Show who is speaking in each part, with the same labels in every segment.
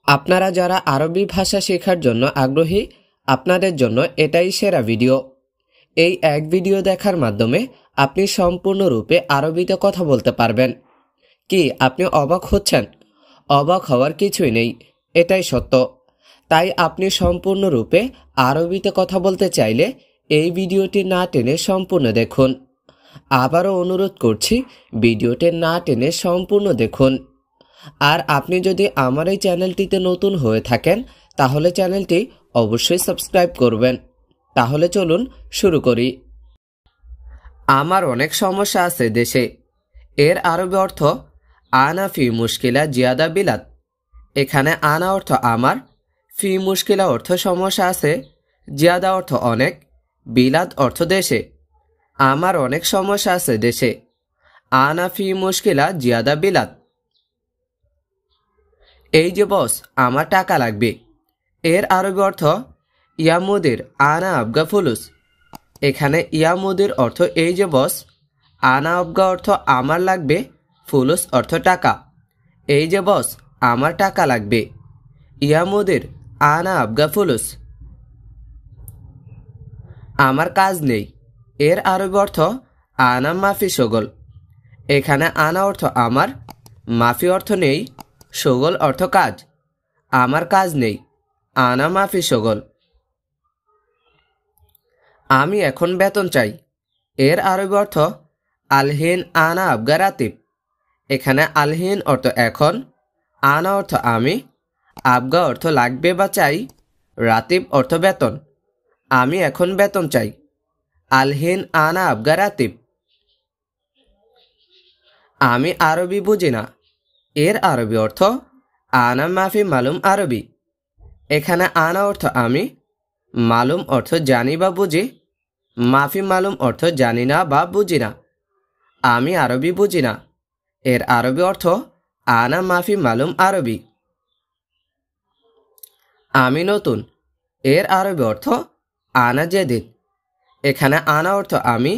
Speaker 1: আপনারা যারা আরবি ভাষা শেখার জন্য আগ্রহী, আপনাদের জন্য এটাই সেরা ভিডিও। এই এক ভিডিও দেখার মাধ্যমে আপনি সম্পূর্ণরূপে আরবিতে কথা বলতে পারবেন। কি আপনি অবাক হচ্ছেন? অবাক হওয়ার কিছুই নেই, এটাই সত্য। তাই আপনি সম্পূর্ণরূপে আরবিতে কথা বলতে চাইলে এই ভিডিওটি না টেনে সম্পূর্ণ দেখুন। আবারও অনুরোধ করছি, ভিডিওটি না টেনে সম্পূর্ণ দেখুন। আর আপনি যদি আমার এই চ্যানেলটিতে নতুন হয়ে থাকেন তাহলে চ্যানেলটি অবশ্যই সাবস্ক্রাইব করবেন। তাহলে চলুন শুরু করি। আমার অনেক সমস্যা আছে দেশে। এর আরবি অর্থ আনা ফি মুশকিলা জিয়াদা বিলাদ। এখানে আনা অর্থ আমার, ফি মুশকিলা অর্থ সমস্যা আছে, জিয়াদা অর্থ অনেক, বিলাদ অর্থ দেশে। আমার অনেক সমস্যা আছে দেশে। আনা ফি মুশকিলা জিয়াদা বিলাদ। এই যে বস, আমার টাকা লাগবে। এর আরবি অর্থ ইয়া মুদির আনা আবগা ফুলুস। এখানে ইয়া মুদির অর্থ এই যে বস, আনা আবগা অর্থ আমার লাগবে, ফুলুস অর্থ টাকা। এই যে বস, আমার টাকা লাগবে। ইয়া মুদির আনা আবগা ফুলুস। আমার কাজ নেই। এর আরবি অর্থ আনা মাফি শগল। এখানে আনা অর্থ আমার, মাফি অর্থ নেই, শগল অর্থ কাজ। আমার কাজ নেই, আনা মাফি শগল। আমি এখন বেতন চাই। এর আরবি অর্থ আলহিন আনা আবগা রাতিব। এখানে আলহিন অর্থ এখন, আনা অর্থ আমি, আবগা অর্থ লাগবে বা চাই, রাতিব অর্থ বেতন। আমি এখন বেতন চাই। আলহিন আনা আবগা রাতিব। আমি আরবি বুঝি না। এর আরবি অর্থ আনা মাফি মালুম আরবি। এখানে আনা অর্থ আমি, মালুম অর্থ জানি বা বুঝি, মাফি মালুম অর্থ জানি না বা বুঝি না। আমি আরবি বুঝি না। এর আরবি অর্থ আনা মাফি মালুম আরবি। আমি নতুন। এর আরবি অর্থ আনা জেদিদ। এখানে আনা অর্থ আমি,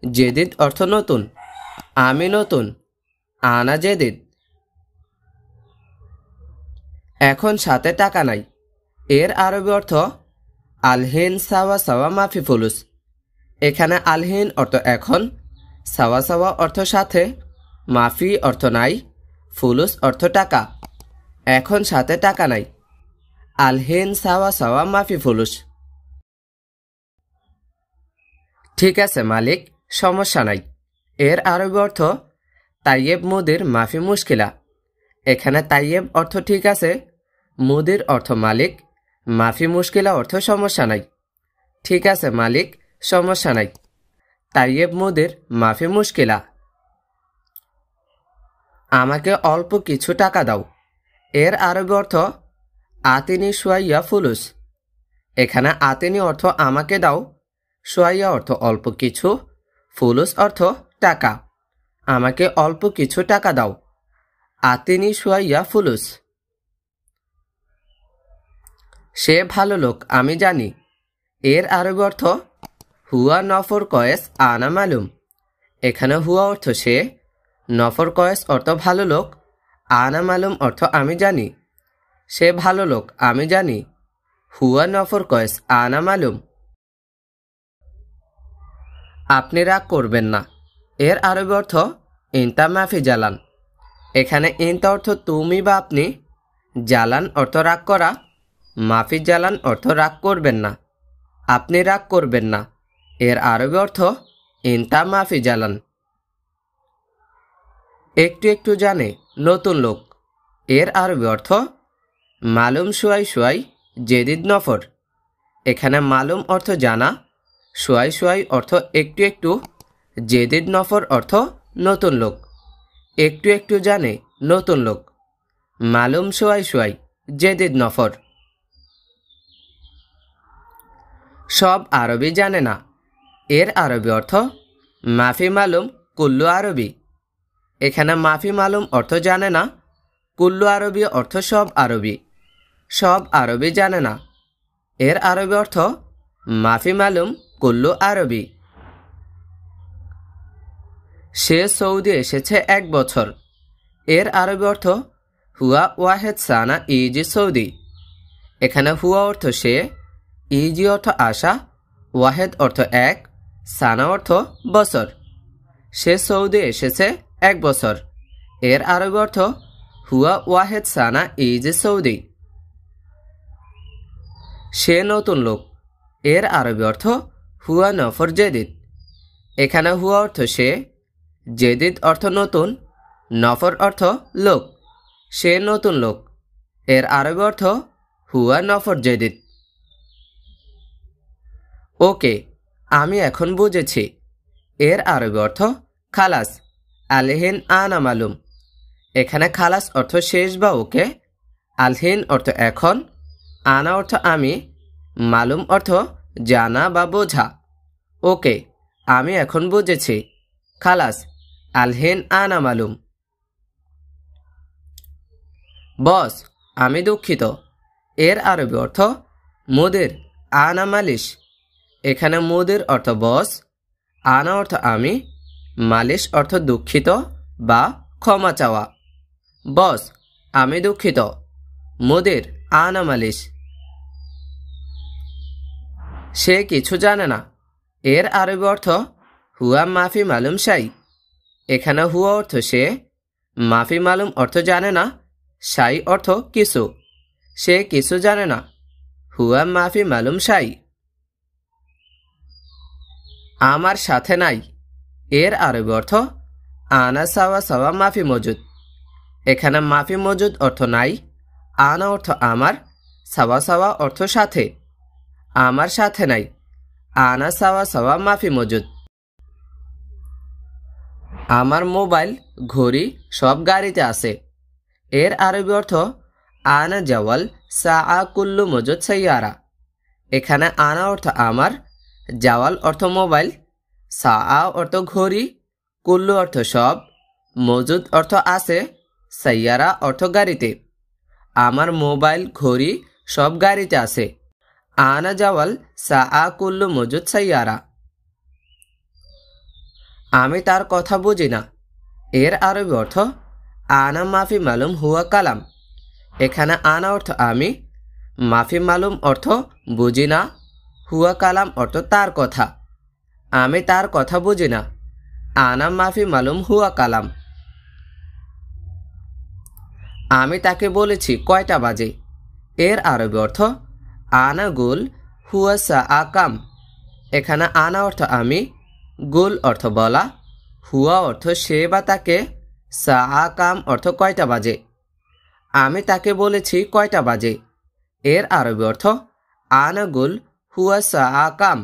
Speaker 1: জেদিদ অর্থ নতুন। আমি নতুন, আনা জেদিদ। এখন সাথে টাকা নাই। এর আরবি অর্থ আলহিন সাওয়া সাওয়া মাফি ফুলুস। এখানে আলহিন অর্থ এখন, সাওয়া সাওয়া অর্থ সাথে, মাফি অর্থ নাই, ফুলুস অর্থ টাকা। এখন সাথে টাকা নাই। আলহিন সাওয়া সাওয়া মাফি ফুলুস। ঠিক আছে মালিক, সমস্যা নাই। এর আরবি অর্থ তাইয়েব মুদির মাফি মুশকিলা। এখানে তাইয়েব অর্থ ঠিক আছে, মুদির অর্থ মালিক, মাফি মুশকিলা অর্থ সমস্যা নাই। ঠিক আছে মালিক, সমস্যা নাই। তাইয়েব মুদির মাফি মুশকিলা। আমাকে অল্প কিছু টাকা দাও। এর আরবি অর্থ আতিনি শুয়াইয়া ফুলুস। এখানে আতিনি অর্থ আমাকে দাও, শুয়াইয়া অর্থ অল্প কিছু, ফুলুস অর্থ টাকা। আমাকে অল্প কিছু টাকা দাও। আতিনি শুয়াইয়া ফুলুস। সে ভালো লোক, আমি জানি। এর আরবি অর্থ হুয়া নফর কয়েস আনা মালুম। এখানে হুয়া অর্থ সে, নফর কয়েস অর্থ ভালো লোক, আনা মালুম অর্থ আমি জানি। সে ভালো লোক, আমি জানি। হুয়া নফর কয়েস আনা মালুম। আপনি রাগ করবেন না। এর আরবি অর্থ ইনতা মাফি জালান। এখানে ইনতা অর্থ তুমি বা আপনি, জালান অর্থ রাগ করা, মাফি জালান অর্থ রাগ করবেন না। আপনি রাগ করবেন না। এর আরবি অর্থ ইনতা মাফি জালান। একটু একটু জানে, নতুন লোক। এর আরবি অর্থ মালুম শুয়াই শুয়াই জেদিদ নফর। এখানে মালুম অর্থ জানা, শুয়াই শুয়াই অর্থ একটু একটু, জেদিদ নফর অর্থ নতুন লোক। একটু একটু জানে, নতুন লোক। মালুম শুয়াই শুয়াই জেদিদ নফর। সব আরবি জানে না। এর আরবি অর্থ মাফি মালুম কুল্লু আরবি। এখানে মাফি মালুম অর্থ জানে না, কুল্লু আরবি অর্থ সব আরবি। সব আরবি জানে না। এর আরবি অর্থ মাফি মালুম কুল্লু আরবি। সে সৌদি এসেছে 1 বছর। এর আরবি অর্থ হুয়া ওয়াহেদ সানা ইজি সৌদি। এখানে হুয়া অর্থ সে, ইজি অর্থ আসা, ওয়াহেদ অর্থ এক, সানা অর্থ বছর। সে সৌদি এসেছে 1 বছর। এর আরবি অর্থ হুয়া ওয়াহেদ সানা ইজি সৌদি। সে নতুন লোক। এর আরবি অর্থ হুয়া নফর জেদিদ। এখানে হুয়া অর্থ সে, জেদিদ অর্থ নতুন, নফর অর্থ লোক। সে নতুন লোক। এর আরবি অর্থ হুয়া নফর জেদিদ। ওকে, আমি এখন বুঝেছি। এর আরবি অর্থ খালাস, আলহিন আনা মালুম। এখানে খালাস অর্থ শেষ বা ওকে, আলহিন অর্থ এখন, আনা অর্থ আমি, মালুম অর্থ জানা বা বোঝা। ওকে, আমি এখন বুঝেছি। খালাস, আলহিন আনা মালুম। বস, আমি দুঃখিত। এর আরবি অর্থ মুদির, আনা মালিশ। এখানে মুদির অর্থ বস, আনা অর্থ আমি, মালিশ অর্থ দুঃখিত বা ক্ষমা চাওয়া। বস, আমি দুঃখিত। মুদির, আনা মালিশ। সে কিছু জানে না। এর আরবি অর্থ হুয়া মাফি মালুম শাই। এখানে হুয়া অর্থ সে, মাফি মালুম অর্থ জানে না, শাই অর্থ কিছু। সে কিছু জানে না। হুয়া মাফি মালুম শাই। আমার সাথে নাই। এর আরবি অর্থ আনা সাওয়া সাওয়া মাফি মজুদ। এখানে মাফি মজুদ অর্থ নাই, আনা অর্থ আমার, সাওয়া সাওয়া অর্থ সাথে। আমার সাথে নাই, আনা সাওয়া সাওয়া মাফি মজুদ। আমার মোবাইল, ঘড়ি সব গাড়িতে আছে। এর আরবি অর্থ আনা জাওয়াল সাআ কুল্লু মজুদ সাইয়ারা। এখানে আনা অর্থ আমার, জাওয়াল অর্থ মোবাইল, সাআ অর্থ ঘড়ি, কুল্লু অর্থ সব, মজুদ অর্থ আছে, সাইয়ারা অর্থ গাড়িতে। আমার মোবাইল, ঘড়ি সব গাড়িতে আছে। আনা জাওয়াল সাআ কুল্লু মজুদ সাইয়ারা। আমি তার কথা বুঝি না। এর আরবি অর্থ আনা মাফি মালুম হুয়া কালাম। এখানে আনা অর্থ আমি, মাফি মালুম অর্থ বুঝি না, হুয়া কালাম অর্থ তার কথা। আমি তার কথা বুঝি না। আনা মাফি মালুম হুয়া কালাম। আমি তাকে বলেছি কয়টা বাজে। এর আরবি অর্থ আনা গুল হুয়া সাআ কাম। এখানে আনা অর্থ আমি, গুল অর্থ বলা, হুয়া অর্থ সে বা তাকে, সাআ কাম অর্থ কয়টা বাজে। আমি তাকে বলেছি কয়টা বাজে। এর আরবি অর্থ আনা গুল হুয়া সাআ কাম।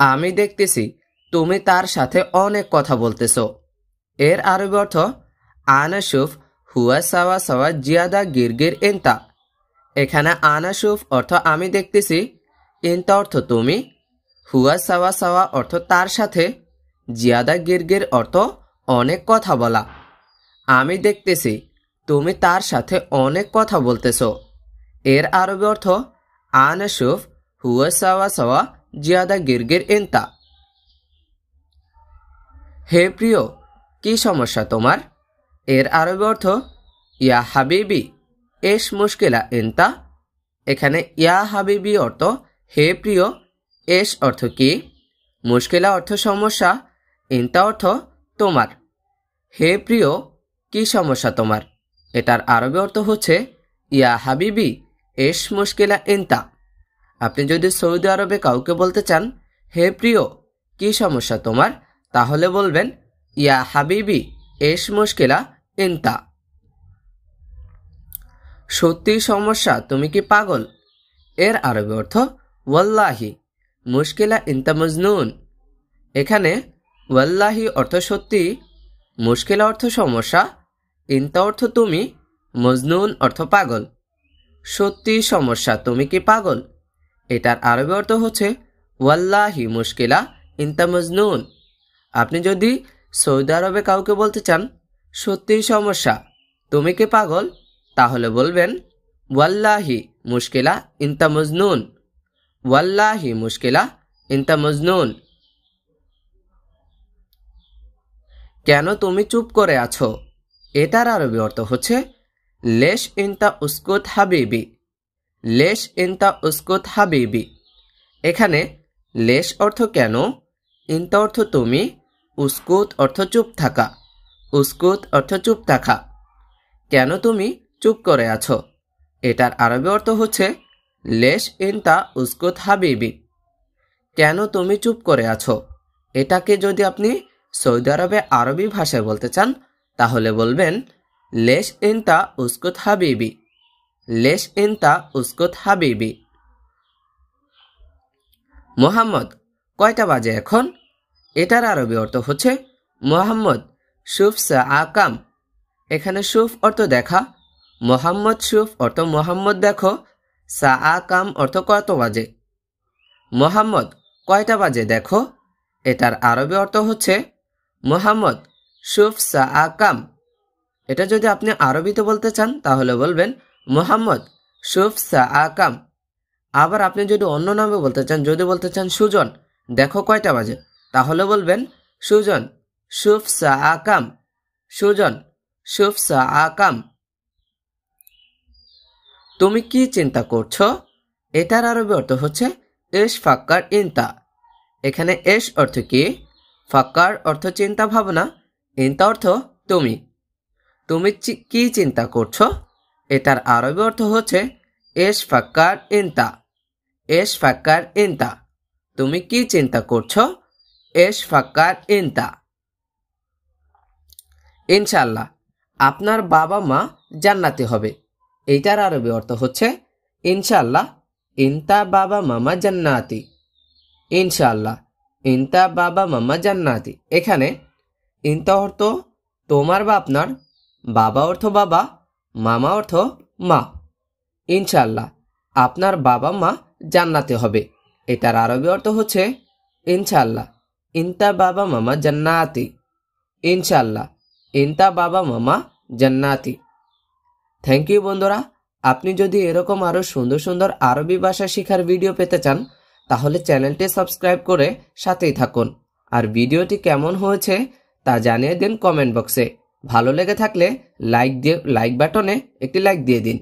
Speaker 1: আমি দেখতেছি তুমি তার সাথে অনেক কথা বলতেছ। এর আরবি অর্থ আনা শুফ হুয়া সাওয়া সাওয়া জিয়াদা গিরগির ইনতা। এখানে আনা শুফ অর্থ আমি দেখতেছি, ইনতা অর্থ তুমি, হুয়া সাওয়া সাওয়া অর্থ তার সাথে, জিয়াদা গিরগির অর্থ অনেক কথা বলা। আমি দেখতেছি তুমি তার সাথে অনেক কথা বলতেছ। এর আরবি অর্থ আনা শুফ হুয়া সাওয়া সাওয়া জিয়াদা গিরগির ইনতা। হে প্রিয়, কি সমস্যা তোমার? এর আরবি অর্থ ইয়া হাবিবি এস মুশকিলা ইনতা। এখানে ইয়া হাবিবি অর্থ হে প্রিয়, এস অর্থ কি, মুশকিলা অর্থ সমস্যা, ইনতা অর্থ তোমার। হে প্রিয়, কি সমস্যা তোমার? এটার আরবি অর্থ হচ্ছে ইয়া হাবিবি এস মুশকিলা ইনতা। আপনি যদি সৌদি আরবে কাউকে বলতে চান হে প্রিয়, কি সমস্যা তোমার, তাহলে বলবেন ইয়া হাবিবি এস মুশকিলা ইনতা। সত্যি সমস্যা, তুমি কি পাগল? এর আরবি অর্থ ওয়াল্লাহি মুশকিলা ইনতা মজনুন। এখানে ওয়াল্লাহি অর্থ সত্যি, মুশকিলা অর্থ সমস্যা, ইনতা অর্থ তুমি, মজনুন অর্থ পাগল। সত্যি সমস্যা, তুমি কি পাগল? এটার আরবি অর্থ হচ্ছে ওয়াল্লাহি মুশকিলা ইনতা মজনুন। আপনি যদি সৌদি আরবে কাউকে বলতে চান সত্যি সমস্যা, তুমি কি পাগল, তাহলে বলবেন ওয়াল্লাহি মুশকিলা ইনতা মজনুন। ওয়াল্লাহি মুশকিলা ইনতা মজনুন। কেন তুমি চুপ করে আছো? এটার আরবি অর্থ হচ্ছে লেশ ইনতা উস্কুত হাবিবি। লেশ ইনতা উস্কুত হাবিবি। এখানে লেশ অর্থ কেন, ইনতা অর্থ তুমি, উস্কুত অর্থ চুপ থাকা। উস্কুত অর্থ চুপ থাকা। কেন তুমি চুপ করে আছো, এটার আরবি অর্থ হচ্ছে লেশ ইনতা উস্কুত হাবিবি। কেন তুমি চুপ করে আছো, এটাকে যদি আপনি সৌদি আরবে আরবি ভাষায় বলতে চান তাহলে বলবেন লেশ ইনতা উস্কুত হাবিবি। লেশ ইনতা উস্কুত হাবিবি। মোহাম্মদ কয়টা বাজে এখন, এটার আরবি অর্থ হচ্ছে মোহাম্মদ শুফ সাআ কাম। এখানে শুফ অর্থ দেখা, মোহাম্মদ শুফ অর্থ মোহাম্মদ দেখো, সাআ কাম অর্থ কত বাজে। মোহাম্মদ কয়টা বাজে দেখো, এটার আরবি অর্থ হচ্ছে মোহাম্মদ শুফ সাআ কাম। এটা যদি আপনি আরবিতে বলতে চান তাহলে বলবেন মোহাম্মদ শুফ সাআ কাম। আবার আপনি যদি অন্য নামে বলতে চান, যদি বলতে চান সুজন দেখো কয়টা বাজে, তাহলে বলবেন সুজন শুফ সাআ কাম। সুজন শুফ সাআ কাম। তুমি কি চিন্তা করছো, এটার আরবি অর্থ হচ্ছে এশ ফাক্কার ইনতা। এখানে এশ অর্থ কি, ফাক্কার অর্থ চিন্তা ভাবনা, ইনতা অর্থ তুমি। তুমি কি চিন্তা করছো, এটার আরবি অর্থ হচ্ছে এশ ফাক্কার ইনতা। এশ ফাক্কার ইনতা। তুমি কি চিন্তা করছো, এশ ফাক্কার ইনতা। ইনশাআল্লাহ আপনার বাবা মা জান্নাতি হবে, এইটার আরবি অর্থ হচ্ছে ইনশাআল্লাহ ইনতা বাবা মামা জান্নাতি। ইনশাআল্লাহ ইনতা বাবা মামা জান্নাতি। এখানে ইনতা অর্থ তোমার বা আপনার, বাবা অর্থ বাবা, মামা অর্থ মা। ইনশাআল্লাহ আপনার বাবা মা জান্নাতি হবে, এটার আরবি অর্থ হচ্ছে ইনশাআল্লাহ ইনতা বাবা মামা জান্নাতি। ইনশাআল্লাহ ইনতা বাবা মামা জান্নাতি। থ্যাংক ইউ বন্ধুরা। আপনি যদি এরকম আরো সুন্দর সুন্দর আরবি ভাষা শেখার ভিডিও পেতে চান তাহলে চ্যানেলটি সাবস্ক্রাইব করে সাথেই থাকুন। আর ভিডিওটি কেমন হয়েছে তা জানিয়ে দিন কমেন্ট বক্সে। ভালো লেগে থাকলে লাইক বাটনে একটি লাইক দিয়ে দিন।